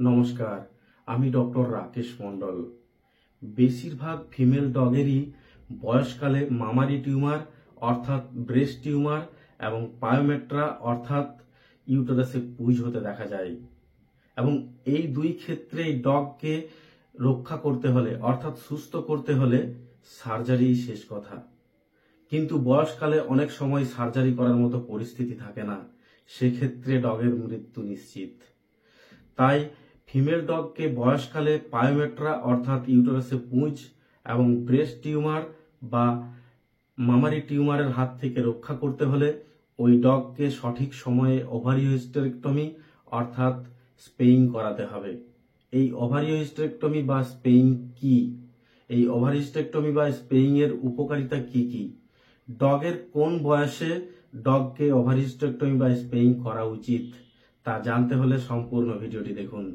নমস্কার, আমি ডক্টর রাকেশ মণ্ডল। বেশিরভাগ ফিমেল ডগেরই বয়সকালে মামারি টিউমার অর্থাৎ ব্রেস্ট টিউমার এবং পায়োমেট্রা অর্থাৎ ইউটেরাসে পুঁজ হতে দেখা যায়। এবং এই দুই ক্ষেত্রেই ডগকে রক্ষা করতে হলে অর্থাৎ সুস্থ করতে হলে সার্জারি শেষ কথা। কিন্তু বয়সকালে অনেক সময় সার্জারি করার মতো পরিস্থিতি থাকে না, সেক্ষেত্রে ডগের মৃত্যু নিশ্চিত। তাই ফিমেল ডগকে বয়সকালে পায়োমেট্রা অর্থাৎ ইউটেরাসে পুঁজ এবং ব্রেস্ট টিউমার বা মামারি টিউমারের হাত থেকে রক্ষা করতে হলে ওই ডগকে সঠিক সময়ে ওভারিও হিস্টেরেক্টমি অর্থাৎ স্পেইং করাতে হবে। এই ওভারিও হিস্টেরেক্টমি বা স্পেইং কি? এই ওভারি হিস্টেরেক্টমি বা স্পেইং এর উপকারিতা কি কি? ডগের কোন বয়সে ডগকে ওভারি হিস্টেরেক্টমি বা স্পেইং করা উচিত তা জানতে হলে সম্পূর্ণ ভিডিওটি দেখুন।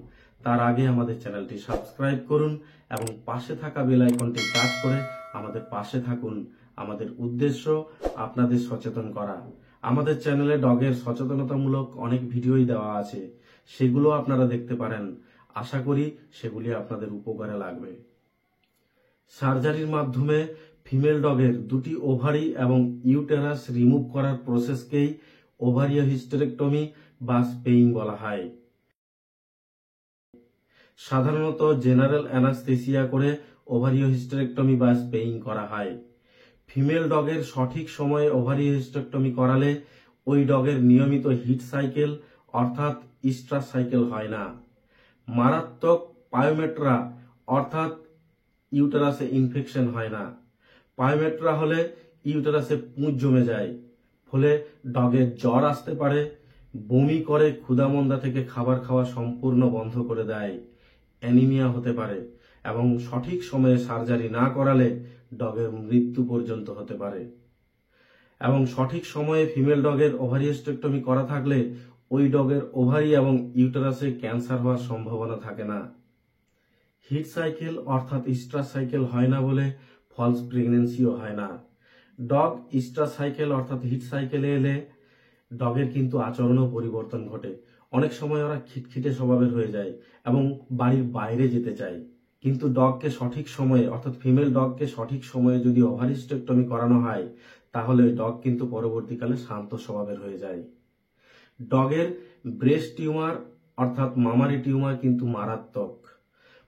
তার আগে আমাদের চ্যানেলটি সাবস্ক্রাইব করুন এবং পাশে থাকা বেল আইকনটি টাচ করে আমাদের পাশে থাকুন। আমাদের উদ্দেশ্য আপনাদের সচেতন করা। আমাদের চ্যানেলে ডগের সচেতনতামূলক অনেক ভিডিওই দেওয়া আছে, সেগুলো আপনারা দেখতে পারেন। আশা করি সেগুলি আপনাদের উপকারে লাগবে। সার্জারির মাধ্যমে ফিমেল ডগের দুটি ওভারি এবং ইউটেরাস রিমুভ করার প্রসেসকেই ওভারিও হিস্টেরেক্টমি বা স্পেইং বলা হয়। সাধারণত জেনারেল অ্যানাস্থেসিয়া করে ওভারিও হিস্টেরেক্টমি বা স্পেইং করা হয়। ফিমেল ডগের সঠিক সময়ে ওভারিও হিস্টেরেক্টমি করালে ওই ডগের নিয়মিত হিট সাইকেল অর্থাৎ ইস্ট্রাস সাইকেল হয় না। মারাত্মক পায়োমেট্রা অর্থাৎ ইউটেরাসে ইনফেকশন হয় না। পায়োমেট্রা হলে ইউটেরাসে পুঁজ জমে যায়, ফলে ডগের জ্বর আসতে পারে, বমি করে, ক্ষুধামন্দা থেকে খাবার খাওয়া সম্পূর্ণ বন্ধ করে দেয়, অ্যানিমিয়া হতে পারে এবং সঠিক সময়ে সার্জারি না করালে ডগের মৃত্যু পর্যন্ত হতে পারে। এবং সঠিক সময়ে ফিমেল ডগের ওভারি হিস্টেরেক্টমি করা থাকলে ওই ডগের ওভারি এবং ইউটেরাসে ক্যান্সার হওয়ার সম্ভাবনা থাকে না। হিট সাইকেল অর্থাৎ ইস্ট্রাস সাইকেল হয় না বলে ফলস প্রেগনেন্সিও হয় না। ডগ ইস্ট্রাস সাইকেল অর্থাৎ হিট সাইকেলে এলে ডগের কিন্তু আচরণও পরিবর্তন ঘটে। অনেক সময় ওরা খিটখিটে স্বভাবের হয়ে যায় এবং বাড়ির বাইরে যেতে চায়। কিন্তু ডগকে সঠিক সময়ে অর্থাৎ ফিমেল ডগকে সঠিক সময়ে যদি ওভারি হিস্টেরেক্টমি করানো হয় তাহলে ওই ডগ কিন্তু পরবর্তীকালে শান্ত স্বভাবের হয়ে যায়। ডগের ব্রেস্ট টিউমার অর্থাৎ মামারি টিউমার কিন্তু মারাত্মক।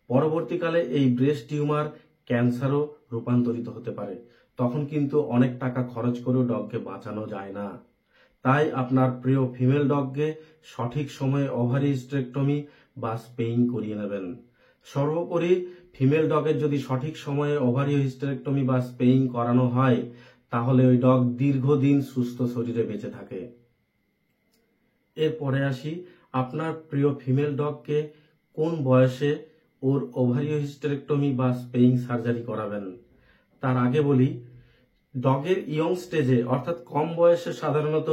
পরবর্তীকালে এই ব্রেস্ট টিউমার ক্যান্সারও রূপান্তরিত হতে পারে। তখন কিন্তু অনেক টাকা খরচ করেও ডগকে বাঁচানো যায় না। তাই আপনার প্রিয় ফিমেল ডগকে সঠিক সময়ে ওভারি হিস্টেরেক্টমি বা স্পেইং করিয়ে নেবেন। সর্বোপরি ফিমেল ডগের যদি সঠিক সময়ে ওভারি হিস্টেরেক্টমি বা স্পেইং করানো হয় তাহলে ওই ডগ দীর্ঘদিন সুস্থ শরীরে বেঁচে থাকে। এরপরে আসি, আপনার প্রিয় ফিমেল ডগকে কোন বয়সে ওর ওভারিও হিস্টেরেক্টমি বা স্পেইং সার্জারি করাবেন। তার আগে বলি, ডগের ইয়ং স্টেজে অর্থাৎ কম বয়সে সাধারণত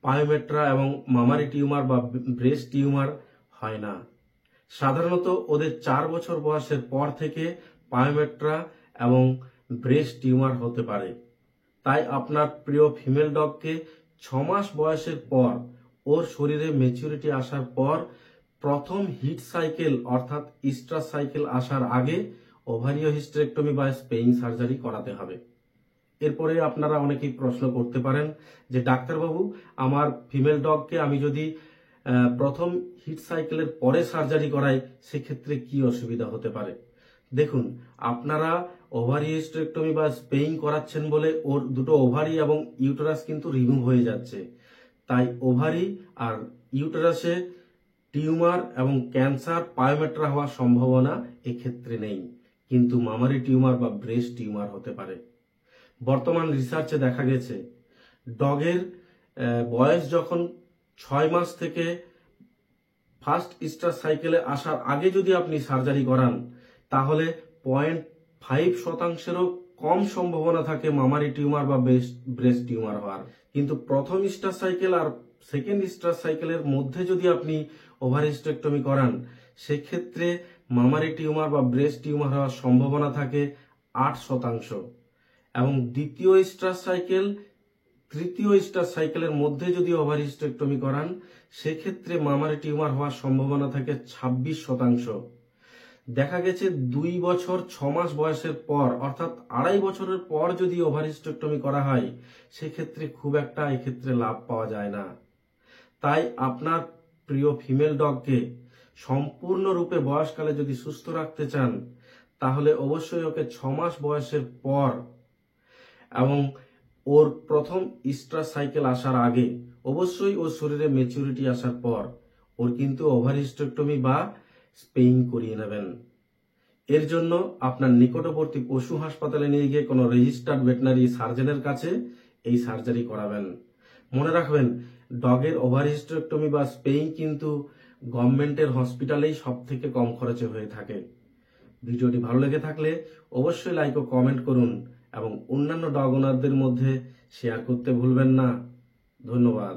পায়োমেট্রা এবং মামারি টিউমার বা ব্রেস্ট টিউমার হয় না। সাধারণত ওদের 4 বছর বয়সের পর থেকে পায়োমেট্রা এবং ব্রেস্ট টিউমার হতে পারে। তাই আপনার প্রিয় ফিমেল ডগকে 6 মাস বয়সের পর ওর শরীরে ম্যাচুরিটি আসার পর প্রথম হিট সাইকেল অর্থাৎ ইস্ট্রাস সাইকেল আসার আগে ওভারিও হিস্টেরেক্টমি বা স্পেইং সার্জারি করাতে হবে। এরপরে আপনারা অনেকেই প্রশ্ন করতে পারেন যে ডাক্তারবাবু, আমার ফিমেল ডগকে আমি যদি প্রথম হিট সাইকেলের পরে সার্জারি করাই সেক্ষেত্রে কি অসুবিধা হতে পারে। দেখুন, আপনারা ওভারি হিস্টেরেক্টমি বা স্পেইং করাচ্ছেন বলে ওর দুটো ওভারি এবং ইউটেরাস কিন্তু রিমুভ হয়ে যাচ্ছে। তাই ওভারি আর ইউটেরাসে টিউমার এবং ক্যান্সার পায়োমেট্রা হওয়ার সম্ভাবনা এক্ষেত্রে নেই, কিন্তু মামারি টিউমার বা ব্রেস্ট টিউমার হতে পারে। বর্তমান রিসার্চে দেখা গেছে ডগের বয়স যখন 6 মাস থেকে ফার্স্ট ইস্ট্রাস সাইকেলে আসার আগে যদি আপনি সার্জারি করান তাহলে 0.5%-এরও কম সম্ভাবনা থাকে মামারি টিউমার বা ব্রেস্ট টিউমার হওয়ার। কিন্তু প্রথম ইস্ট্রাস সাইকেল আর সেকেন্ড ইস্ট্রাস সাইকেলের মধ্যে যদি আপনি ওভারি হিস্টেরেক্টমি করান সেক্ষেত্রে মামারি টিউমার বা ব্রেস্ট টিউমার হওয়ার সম্ভাবনা থাকে 8%। এবং দ্বিতীয় ইস্ট্রাস সাইকেল তৃতীয় স্টার সাইকেলের মধ্যে যদি ওভার হিস্টেরেক্টমি করান, সেক্ষেত্রে মামারি টিউমার হওয়ার সম্ভাবনা থাকে 26%। দেখা গেছে 2 বছর 6 মাস বয়সের পর, অর্থাৎ 2.5 বছরের পর যদি ওভার হিস্টেরেক্টমি করা হয়, সেক্ষেত্রে খুব একটা এক্ষেত্রে লাভ পাওয়া যায় না। তাই আপনার প্রিয় ফিমেল ডগকে সম্পূর্ণরূপে বয়সকালে যদি সুস্থ রাখতে চান, তাহলে অবশ্যই ওকে 6 মাস বয়সের পর এবং ওর প্রথম স্টার সাইকেল আসার আগে, অবশ্যই ওর শরীরে ম্যাচুরিটি আসার পর ওর কিন্তু ওভার হিস্টেরেক্টমি বা স্পেইং করিয়ে নেবেন। এর জন্য আপনার নিকটবর্তী পশু হাসপাতালে নিয়ে গিয়ে কোনো রেজিস্টার্ড ভেটেরিনারি সার্জনের কাছে এই সার্জারি করাবেন। মনে রাখবেন, ডগের ওভার হিস্টেরেক্টমি বা স্পেইং কিন্তু গভর্নমেন্টের হসপিটালেই সব থেকে কম খরচে হয়ে থাকে। ভিডিওটি ভালো লেগে থাকলে অবশ্যই লাইক ও কমেন্ট করুন এবং অন্যান্য ডগ ওনারদের মধ্যে শেয়ার করতে ভুলবেন না। ধন্যবাদ।